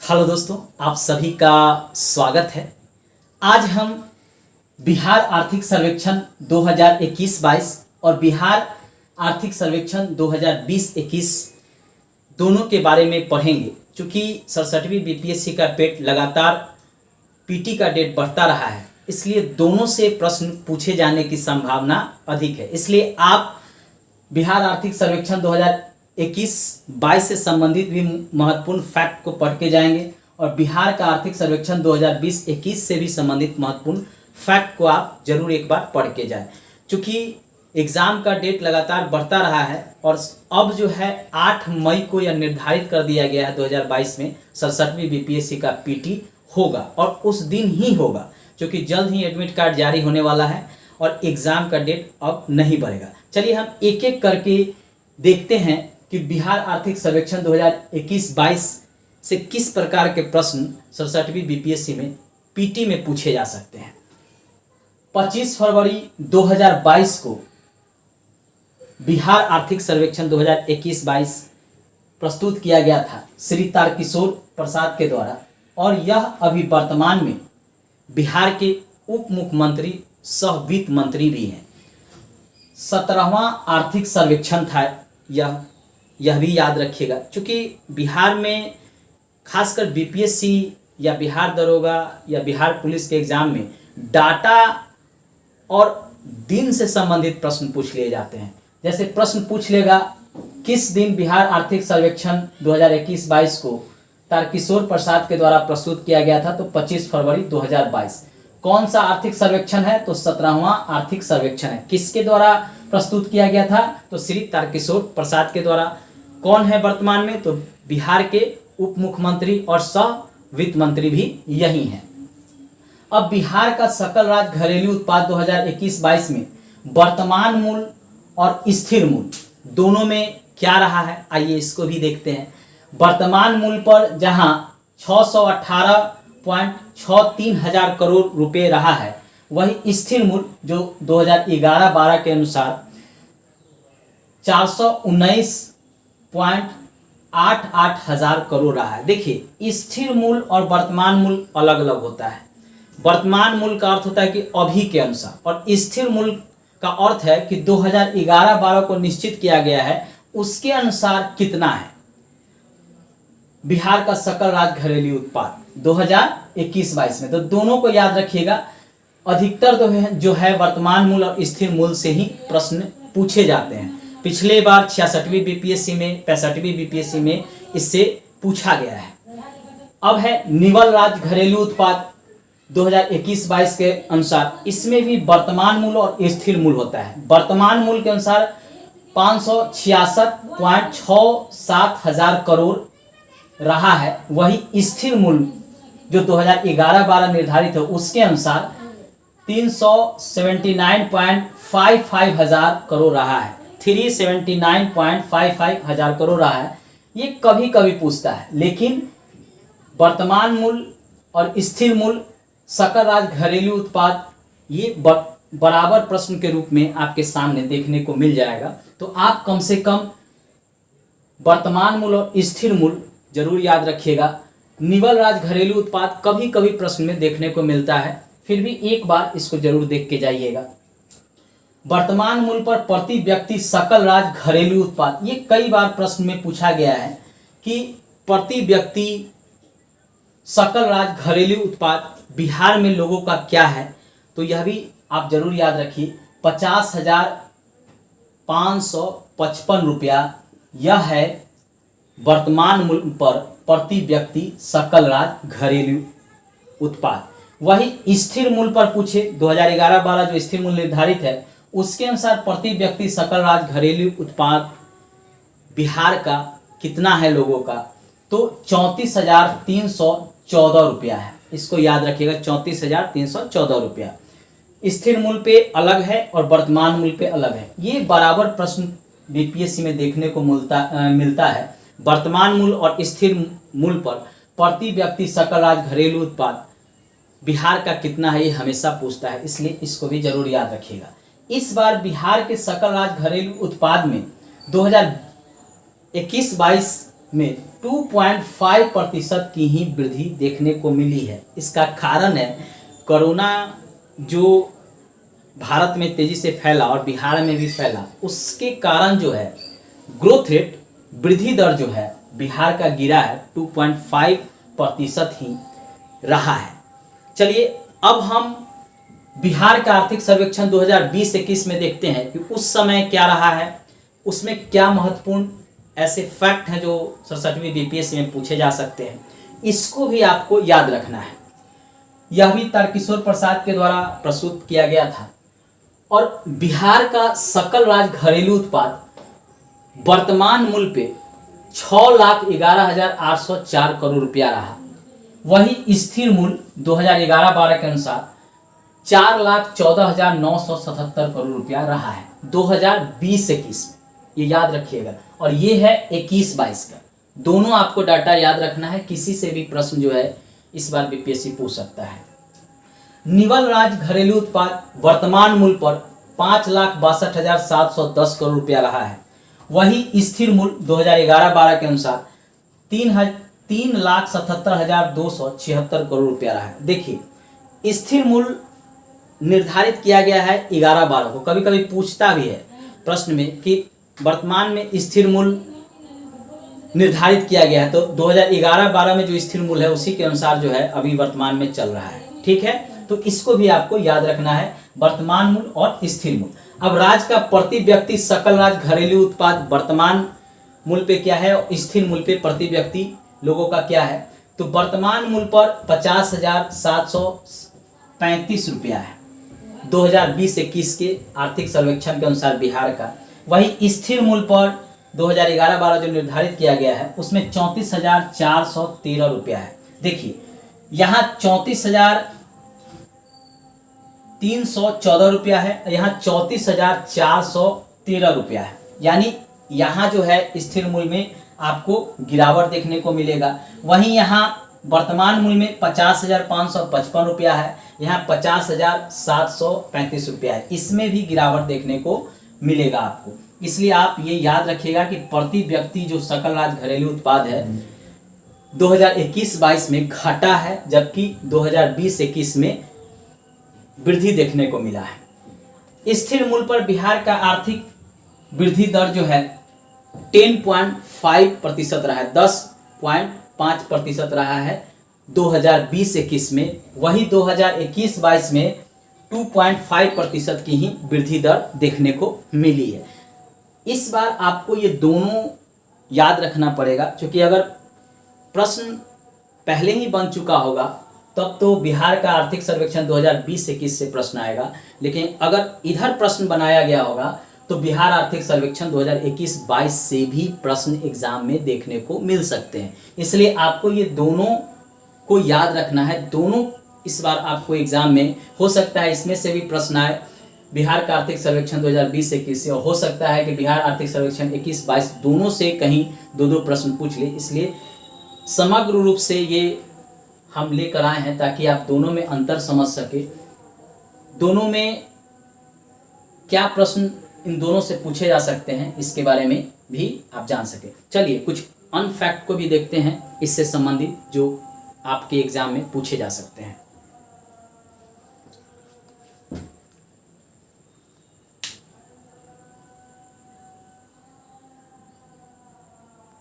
Hello दोस्तों, आप सभी का स्वागत है। आज हम बिहार आर्थिक सर्वेक्षण 2021-22 और बिहार आर्थिक सर्वेक्षण 2020-21 दोनों के बारे में पढ़ेंगे। चूँकि 67वीं बीपीएससी का पेट लगातार पीटी का डेट बढ़ता रहा है, इसलिए दोनों से प्रश्न पूछे जाने की संभावना अधिक है। इसलिए आप बिहार आर्थिक सर्वेक्षण 2021-22 से संबंधित भी महत्वपूर्ण फैक्ट को पढ़ के जाएंगे और बिहार का आर्थिक सर्वेक्षण 2020-21 से भी संबंधित महत्वपूर्ण फैक्ट को आप जरूर एक बार पढ़ के जाएं। चूँकि एग्ज़ाम का डेट लगातार बढ़ता रहा है और अब जो है 8 मई को यह निर्धारित कर दिया गया है 2022 में 67वीं बीपीएससी का पीटी होगा और उस दिन ही होगा, क्योंकि जल्द ही एडमिट कार्ड जारी होने वाला है और एग्ज़ाम का डेट अब नहीं बढ़ेगा। चलिए हम एक एक करके देखते हैं कि बिहार आर्थिक सर्वेक्षण 2021-22 से किस प्रकार के प्रश्न 67वीं बीपीएससी में पीटी में पूछे जा सकते हैं। 25 फरवरी 2022 को बिहार आर्थिक सर्वेक्षण 2021-22 प्रस्तुत किया गया था श्री तारकिशोर प्रसाद के द्वारा और यह अभी वर्तमान में बिहार के उप मुख्यमंत्री सह वित्त मंत्री भी हैं। 17वां आर्थिक सर्वेक्षण था यह भी याद रखिएगा, क्योंकि बिहार में खासकर बीपीएससी या बिहार दरोगा या बिहार पुलिस के एग्ज़ाम में डाटा और दिन से संबंधित प्रश्न पूछ लिए जाते हैं। जैसे प्रश्न पूछ लेगा किस दिन बिहार आर्थिक सर्वेक्षण 2021-22 को तारकिशोर प्रसाद के द्वारा प्रस्तुत किया गया था, तो 25 फरवरी 2022। कौन सा आर्थिक सर्वेक्षण है, तो 17वां आर्थिक सर्वेक्षण है। किसके द्वारा प्रस्तुत किया गया था, तो श्री तारकिशोर प्रसाद के द्वारा। कौन है वर्तमान में, तो बिहार के उप मुख्यमंत्री और सह वित्त मंत्री भी यही हैं। अब बिहार का सकल राज्य घरेलू उत्पाद 2021-22 में वर्तमान मूल्य और स्थिर मूल्य दोनों में क्या रहा है, आइए इसको भी देखते हैं। वर्तमान मूल्य पर जहां 618.63 हजार करोड़ रुपए रहा है, वही स्थिर मूल्य जो 2011-12 के अनुसार 419.88 हजार करोड़ रहा है। देखिए, स्थिर मूल्य और वर्तमान मूल्य अलग अलग होता है। वर्तमान मूल्य का अर्थ होता है कि अभी के अनुसार, और स्थिर मूल्य का अर्थ है कि 2011-12 को निश्चित किया गया है उसके अनुसार कितना है बिहार का सकल राज्य घरेलू उत्पाद 2021-22 में। तो दोनों को याद रखिएगा। अधिकतर जो है वर्तमान मूल्य और स्थिर मूल्य से ही प्रश्न पूछे जाते हैं। पिछले बार 66वीं बीपीएससी में 65वीं बीपीएससी में इससे पूछा गया है। अब है निवल राज्य घरेलू उत्पाद 2021-22 के अनुसार, इसमें भी वर्तमान मूल्य और स्थिर मूल्य होता है। वर्तमान मूल्य के अनुसार 566.67 हजार करोड़ रहा है, वही स्थिर मूल्य जो 2011-12 निर्धारित है उसके अनुसार 379.55 हजार करोड़ रहा है। 379.55 हजार करोड़ रहा है। ये कभी कभी पूछता है, लेकिन वर्तमान मूल्य और स्थिर मूल्य सकल राज्य घरेलू उत्पाद ये बराबर प्रश्न के रूप में आपके सामने देखने को मिल जाएगा। तो आप कम से कम वर्तमान मूल्य और स्थिर मूल्य जरूर याद रखिएगा। निवल राज्य घरेलू उत्पाद कभी कभी प्रश्न में देखने को मिलता है, फिर भी एक बार इसको जरूर देख के जाइएगा। वर्तमान मूल्य पर प्रति व्यक्ति सकल राज्य घरेलू उत्पाद, ये कई बार प्रश्न में पूछा गया है कि प्रति व्यक्ति सकल राज्य घरेलू उत्पाद बिहार में लोगों का क्या है, तो यह भी आप जरूर याद रखिए। 50,555 रुपया यह है वर्तमान मूल्य पर प्रति व्यक्ति सकल राज्य घरेलू उत्पाद। वही स्थिर मूल्य पर पूछे 2011-12 जो स्थिर मूल्य निर्धारित है उसके अनुसार प्रति व्यक्ति सकल राज्य घरेलू उत्पाद बिहार का कितना है लोगों का, तो 34,314 रुपया है। इसको याद रखिएगा, 34,314 रुपया। स्थिर मूल्य पे अलग है और वर्तमान मूल्य पे अलग है। ये बराबर प्रश्न बीपीएससी में देखने को मिलता है। वर्तमान मूल्य और स्थिर मूल्य पर प्रति व्यक्ति सकल राज्य घरेलू उत्पाद बिहार का कितना है, ये हमेशा पूछता है, इसलिए इसको भी जरूर याद रखिएगा। इस बार बिहार के सकल राज्य घरेलू उत्पाद में 2021-22 में 2.5% की ही वृद्धि देखने को मिली है। इसका कारण है कोरोना जो भारत में तेजी से फैला और बिहार में भी फैला, उसके कारण जो है ग्रोथ रेट, वृद्धि दर जो है बिहार का गिरा है, 2.5% ही रहा है। चलिए अब हम बिहार का आर्थिक सर्वेक्षण 2020-21 में देखते हैं कि उस समय क्या रहा है, उसमें क्या महत्वपूर्ण ऐसे फैक्ट हैं जो 67वीं बीपीएससी में पूछे जा सकते हैं। इसको भी आपको याद रखना है। यह भी तारकिशोर प्रसाद के द्वारा प्रस्तुत किया गया था। और बिहार का सकल राज्य घरेलू उत्पाद वर्तमान मूल्य पे 6,11,804 करोड़ रुपया रहा। वही स्थिर मूल्य 2011-12 के अनुसार 4,14,977 करोड़ रुपया रहा है 2020-21 में, ये याद रखिएगा। और ये है 21-22 का। दोनों आपको डाटा याद रखना है, किसी से भी प्रश्न जो है इस बार बीपीएससी पूछ सकता है। निवल राज्य घरेलू उत्पाद वर्तमान मूल्य पर 5,62,710 करोड़ रुपया रहा है। वही स्थिर मूल्य 2011-12 के अनुसार 3,77,276 करोड़ रुपया रहा है। देखिए स्थिर मूल्य निर्धारित किया गया है 11-12 को। कभी कभी पूछता भी है प्रश्न में कि वर्तमान में स्थिर मूल्य निर्धारित किया गया है, तो 2011-12 में जो स्थिर मूल्य है उसी के अनुसार जो है अभी वर्तमान में चल रहा है। ठीक है, तो इसको भी आपको याद रखना है, वर्तमान मूल्य और स्थिर मूल्य। अब राज्य का प्रति व्यक्ति सकल राज्य घरेलू उत्पाद वर्तमान मूल्य पे क्या है और स्थिर मूल्य पे प्रति व्यक्ति लोगों का क्या है, तो वर्तमान मूल्य पर 50,735 रुपया है 2020-21 के आर्थिक सर्वेक्षण के अनुसार बिहार का। वही स्थिर मूल्य पर 2011-12 जो निर्धारित किया गया है उसमें 34,413 रुपया है। देखिए यहाँ 34,314 रुपया है, यहाँ 34,413 रुपया है। यानी यहाँ जो है स्थिर मूल्य में आपको गिरावट देखने को मिलेगा। वहीं यहाँ वर्तमान मूल्य में 50,555 रुपया है, यहाँ 50,735 रुपया है। इसमें भी गिरावट देखने को मिलेगा आपको। इसलिए आप ये याद रखिएगा कि प्रति व्यक्ति जो सकल राज्य घरेलू उत्पाद है 2021-22 में घटा है, जबकि 2020-21 में वृद्धि देखने को मिला है। स्थिर मूल्य पर बिहार का आर्थिक वृद्धि दर जो है 10.5% रहा है, 10.5% रहा है 2020-21 में। वही 2021-22 में 2.5% की ही वृद्धि दर देखने को मिली है। इस बार आपको ये दोनों याद रखना पड़ेगा, क्योंकि अगर प्रश्न पहले ही बन चुका होगा तब तो बिहार का आर्थिक सर्वेक्षण 2020-21 से प्रश्न आएगा, लेकिन अगर इधर प्रश्न बनाया गया होगा तो बिहार आर्थिक सर्वेक्षण 2021-22 से भी प्रश्न एग्जाम में देखने को मिल सकते हैं। इसलिए आपको ये दोनों को याद रखना है। दोनों इस बार आपको एग्जाम में हो सकता है इसमें से भी प्रश्न आए, बिहार का आर्थिक सर्वेक्षण 2020-21 से, और हो सकता है कि बिहार आर्थिक सर्वेक्षण 21-22 दोनों से कहीं दो प्रश्न पूछ ले। इसलिए समग्र रूप से ये हम लेकर आए हैं ताकि आप दोनों में अंतर समझ सके, दोनों में क्या प्रश्न इन दोनों से पूछे जा सकते हैं इसके बारे में भी आप जान सके। चलिए कुछ अनफैक्ट को भी देखते हैं इससे संबंधित जो आपके एग्जाम में पूछे जा सकते हैं।